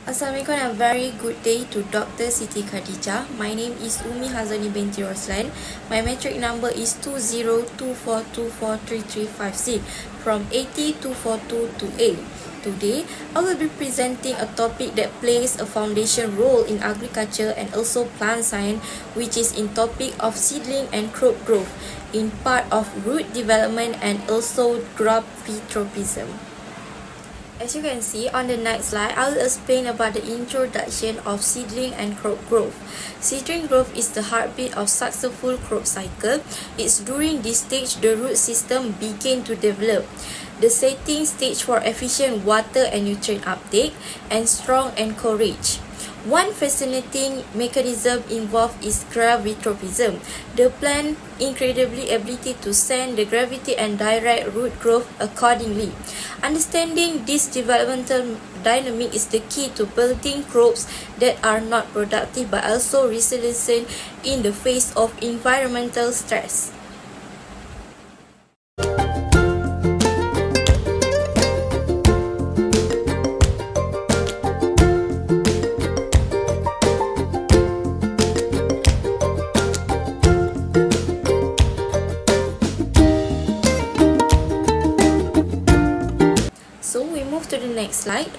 Assalamualaikum and a very good day to Dr. Siti Khadijah. My name is Umi Hazani binti Roslan. My metric number is 2024243356 from 80242 Today, I will be presenting a topic that plays a foundation role in agriculture and also plant science, which is in topic of seedling and crop growth, in part of root development and also gravitropism. As you can see on the next slide, I will explain about the introduction of seedling and crop growth. Seedling growth is the heartbeat of successful crop cycle. It's during this stage the root system begin to develop. The setting stage for efficient water and nutrient uptake and strong anchorage. One fascinating mechanism involved is gravitropism, the plant incredibly ability to send the gravity and direct root growth accordingly. Understanding this developmental dynamic is the key to building crops that are not productive but also resilient in the face of environmental stress. So we move to the next slide.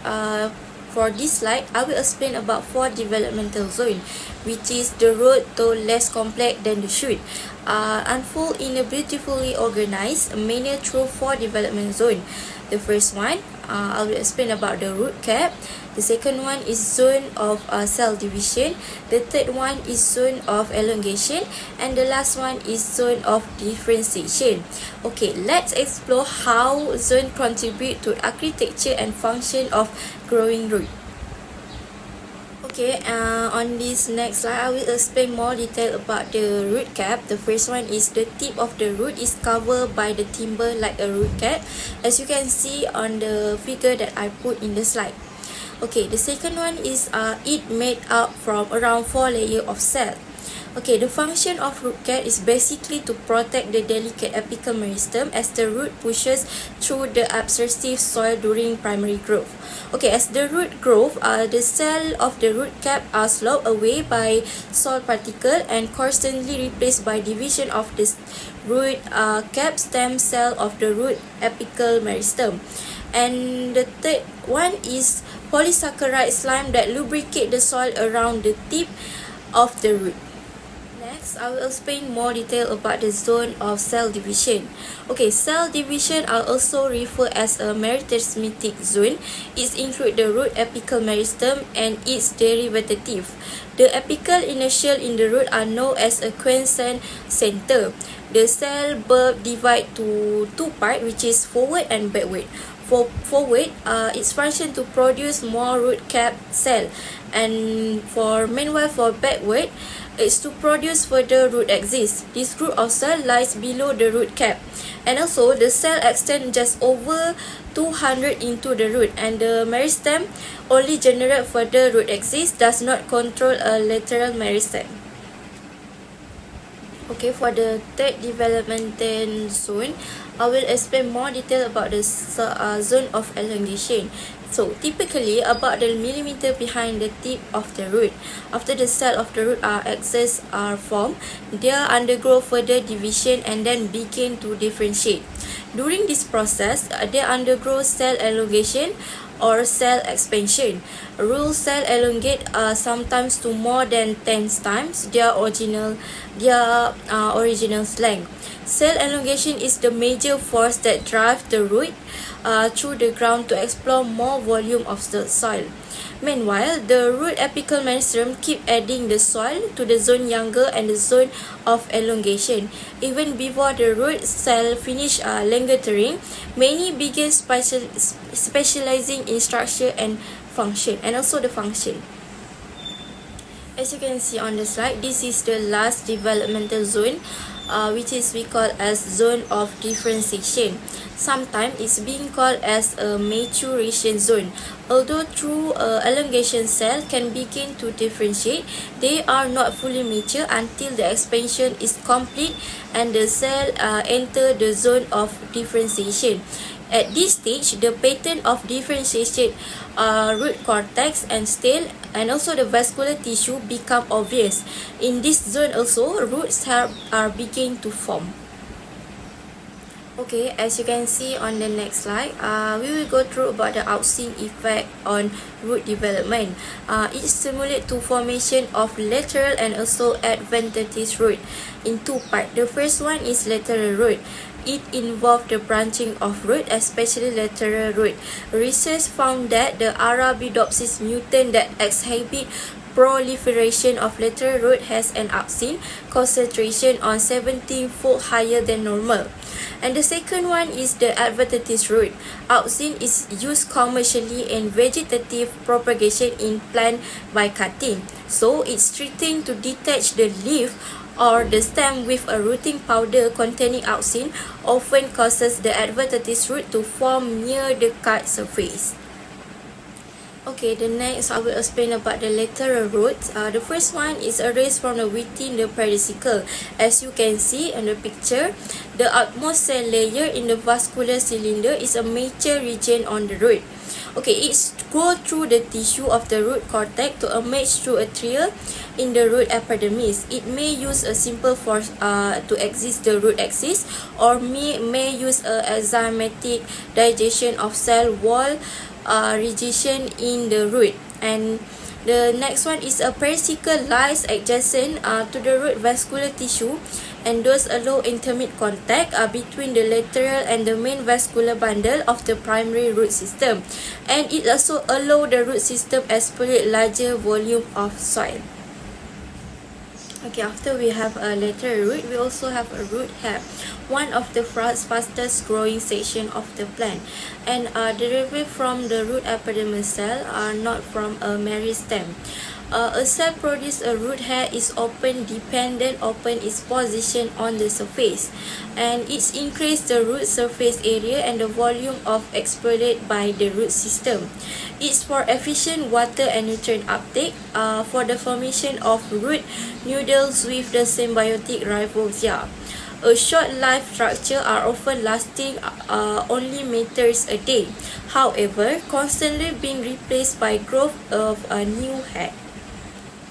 For this slide, I will explain about 4 developmental zones, which is the root, though less complex than the shoot, unfold in a beautifully organized manner through 4 development zones. The first one, I will explain about the root cap. The second one is zone of cell division. The third one is zone of elongation, and the last one is zone of differentiation. Okay, let's explore how zone contribute to architecture and function of growing root. Okay, on this next slide, I will explain more detail about the root cap. The first one is the tip of the root is covered by the timber like a root cap, as you can see on the figure that I put in the slide. Okay, the second one is it made up from around 4 layers of cell. Okay, the function of root cap is basically to protect the delicate apical meristem as the root pushes through the absorptive soil during primary growth. Okay, as the root growth, the cell of the root cap are slowed away by soil particle and constantly replaced by division of the root cap stem cell of the root apical meristem. And the third one is polysaccharide slime that lubricate the soil around the tip of the root. Next, I will explain more detail about the zone of cell division. Okay, cell division are also referred as a merismatic zone. It includes the root apical meristem and its derivative. The apical inertial in the root are known as a quiescent center. The cell bulb divide to 2 parts, which is forward and backward. For forward, its function to produce more root cap cell, and meanwhile for backward, it's to produce further root axis. This group of cell lies below the root cap, and also the cell extend just over 200 into the root, and the meristem only generate further root axis, does not control a lateral meristem. Okay, for the third developmental zone, I will explain more detail about the zone of elongation. So, typically about the millimeter behind the tip of the root. After the cell of the root axis are formed, they undergo further division and then begin to differentiate. During this process, they undergo cell elongation or cell expansion. Root cell elongate sometimes to more than 10 times their original length. Cell elongation is the major force that drives the root through the ground to explore more volume of the soil. Meanwhile, the root apical meristem keep adding the soil to the zone younger and the zone of elongation. Even before the root cell finish lengthening, many begin specializing in structure and function, and also the function. As you can see on the slide, this is the last developmental zone, which is we call as zone of differentiation. Sometimes it's being called as a maturation zone. Although true elongation cell can begin to differentiate, they are not fully mature until the expansion is complete and the cell enter the zone of differentiation. At this stage, the pattern of differentiation root cortex and tail and also the vascular tissue become obvious. In this zone also, roots are beginning to form. Okay, as you can see on the next slide, we will go through about the outseen effect on root development. It stimulates to formation of lateral and also adventitious root in two parts. The first one is lateral root. It involves the branching of root, especially lateral root. Research found that the Arabidopsis mutant that exhibit proliferation of lateral root has an outseen concentration on 17-fold higher than normal. And the second one is the adventitious root. Outseen is used commercially in vegetative propagation in plant by cutting. So it's treating to detach the leaf or the stem with a rooting powder containing outseen often causes the adventitious root to form near the cut surface. Okay, the next I will explain about the lateral roots. The first one is erased from within the pedicule. As you can see in the picture, the outmost cell layer in the vascular cylinder is a major region on the root. Okay, it goes through the tissue of the root cortex to emerge through a trail in the root epidermis. It may use a simple force to exit the root axis, or may use a enzymatic digestion of cell wall regestion in the root. And the next one is a pericycle lies adjacent to the root vascular tissue, and those allow intimate contact between the lateral and the main vascular bundle of the primary root system, and it also allow the root system expel larger volume of soil. Okay, after we have a lateral root, we also have a root hair, one of the fastest growing section of the plant, and derived from the root epidermal cell, not from a meristem. A cell produce a root hair is often dependent upon its position on the surface, and it increases the root surface area and the volume of expelled by the root system. It's for efficient water and nutrient uptake, for the formation of root nodules with the symbiotic ribosome. A short life structure are often lasting only meters a day. However, constantly being replaced by growth of a new head.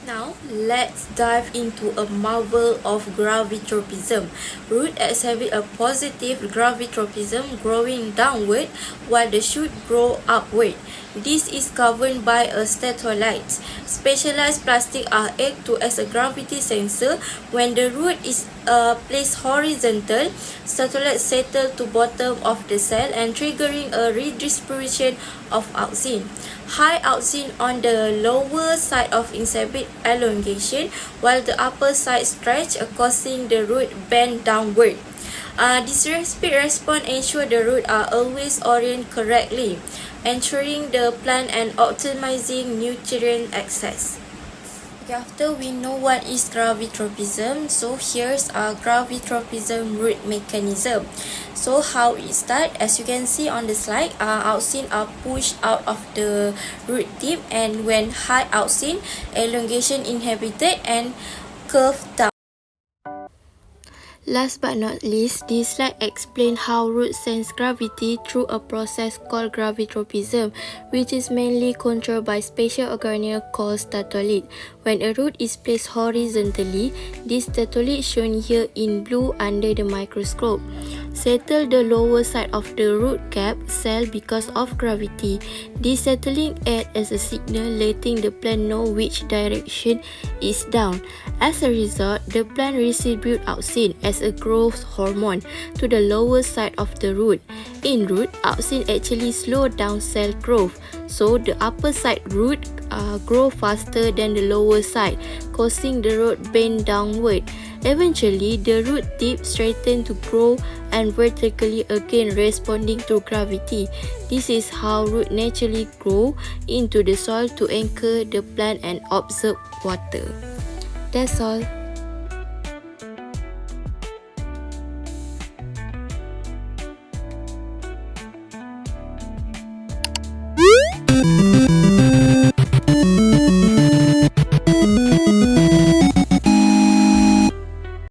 Now, let's dive into a marvel of gravitropism. Root exhibit a positive gravitropism growing downward while the shoot grow upward. This is governed by a statolite. Specialized plastic are act to as a gravity sensor. When the root is placed horizontal, statolites settle to bottom of the cell and triggering a redistribution of outseen. High outseen on the lower side of exhibit elongation, while the upper side stretch, causing the root bend downward. This rapid response ensure the root are always oriented correctly, ensuring the plant and optimizing nutrient access. Okay, after we know what is gravitropism, so here's our gravitropism root mechanism. So how it starts, as you can see on the slide, outseen are pushed out of the root tip, and when high outseen, elongation inhibited and curved down. Last but not least, this slide explains how roots sense gravity through a process called gravitropism, which is mainly controlled by special organelle called statolite. When a root is placed horizontally, this statolite shown here in blue under the microscope settle the lower side of the root cap cell because of gravity. This settling acts as a signal letting the plant know which direction is down. As a result, the plant distributes outseen as a growth hormone to the lower side of the root. In root, outseen actually slow down cell growth, so the upper side root grow faster than the lower side, causing the root bend downward. Eventually, the root tip straighten to grow and vertically again, responding to gravity. This is how root naturally grow into the soil to anchor the plant and absorb water. That's all.